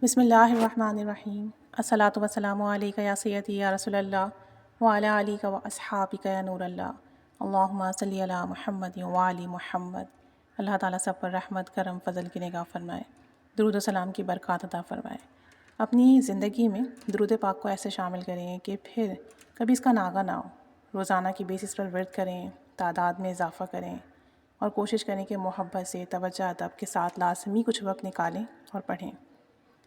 بسم اللہ الرحمن الرحیم الصلاۃ والسلام علیک یا سیدی یا رسول اللہ وعلی آلک و اصحابک یا نور اللہ اللہم صلی علی محمد وعلی محمد۔ اللہ تعالیٰ سب پر رحمت کرم فضل کی نگاہ فرمائے، درود و سلام کی برکات عطا فرمائے۔ اپنی زندگی میں درود پاک کو ایسے شامل کریں کہ پھر کبھی اس کا ناغہ نہ ہو۔ روزانہ کی بیسس پر ورد کریں، تعداد میں اضافہ کریں اور کوشش کریں کہ محبت سے توجہ ادب کے ساتھ لازمی کچھ وقت نکالیں اور پڑھیں۔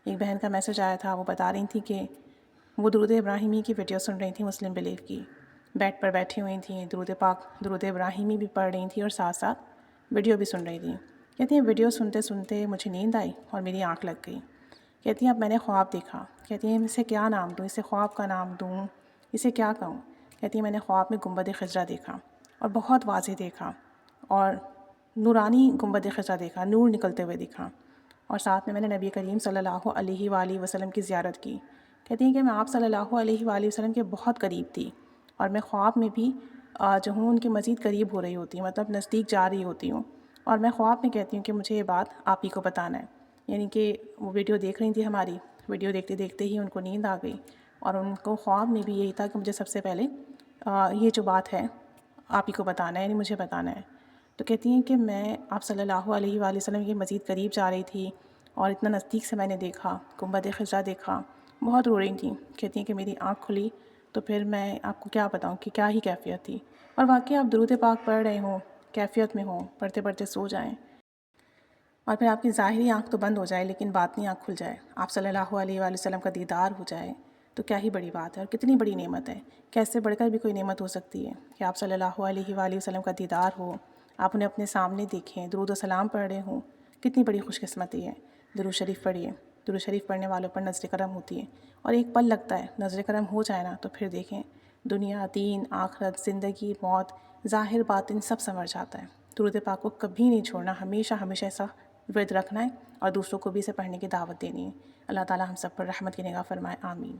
ایک بہن کا میسج آیا تھا، وہ بتا رہی تھیں کہ وہ درود ابراہیمی کی ویڈیو سن رہی تھیں مسلم بلیف کی، بیڈ پر بیٹھی ہوئی تھیں، درود پاک درود ابراہیمی بھی پڑھ رہی تھیں اور ساتھ ساتھ ویڈیو بھی سن رہی تھیں۔ کہتی ہیں ویڈیو سنتے سنتے مجھے نیند آئی اور میری آنکھ لگ گئی۔ کہتی ہیں اب میں نے خواب دیکھا۔ کہتی ہیں اسے کیا نام دوں، اسے خواب کا نام دوں، اسے کیا کہوں؟ کہتی ہیں میں نے خواب میں گنبد خضرا دیکھا اور بہت واضح دیکھا اور نورانی گنبد خضرا دیکھا، نور نکلتے ہوئے دکھا، اور ساتھ میں نے نبی کریم صلی اللہ علیہ وآلہ وسلم کی زیارت کی۔ کہتی ہیں کہ میں آپ صلی اللہ علیہ وآلہ وسلم کے بہت قریب تھی اور میں خواب میں بھی جو ہوں ان کے مزید قریب ہو رہی ہوتی ہوں، مطلب نزدیک جا رہی ہوتی ہوں، اور میں خواب میں کہتی ہوں کہ مجھے یہ بات آپ ہی کو بتانا ہے۔ یعنی کہ وہ ویڈیو دیکھ رہی تھی ہماری، ویڈیو دیکھتے دیکھتے ہی ان کو نیند آ گئی اور ان کو خواب میں بھی یہی تھا کہ مجھے سب سے پہلے یہ جو بات ہے آپ ہی کو بتانا ہے، یعنی مجھے بتانا ہے۔ تو کہتی ہیں کہ میں آپ صلی اللہ علیہ وآلہ وسلم کے مزید قریب جا رہی تھی اور اتنا نزدیک سے میں نے دیکھا، گنبد خضرا دیکھا، بہت رو رہی تھیں۔ کہتی ہیں کہ میری آنکھ کھلی تو پھر میں آپ کو کیا بتاؤں کہ کیا ہی کیفیت تھی۔ اور واقعی آپ درود پاک پڑھ رہے ہوں، کیفیت میں ہوں، پڑھتے پڑھتے سو جائیں اور پھر آپ کی ظاہری آنکھ تو بند ہو جائے لیکن باطنی آنکھ کھل جائے، آپ صلی اللہ علیہ وآلہ وسلم کا دیدار ہو جائے، تو کیا ہی بڑی بات ہے اور کتنی بڑی نعمت ہے۔ کیسے بڑھ کر بھی کوئی نعمت ہو سکتی ہے کہ آپ صلی اللہ علیہ وآلہ وسلم کا دیدار ہو، آپ انہیں اپنے سامنے دیکھیں، درود و سلام پڑھ رہے ہوں، کتنی بڑی خوش قسمتی ہے۔ درود شریف پڑھیے، درود شریف پڑھنے والوں پر نظر کرم ہوتی ہے، اور ایک پل لگتا ہے، نظر کرم ہو جائے نا تو پھر دیکھیں دنیا، دین، آخرت، زندگی، موت، ظاہر باطن سب سنور جاتا ہے۔ درود پاک کو کبھی نہیں چھوڑنا، ہمیشہ ہمیشہ ایسا ورد رکھنا ہے اور دوسروں کو بھی اسے پڑھنے کی دعوت دینی ہے۔ اللہ تعالیٰ ہم سب پر رحمت کی نگاہ فرمائے، آمین۔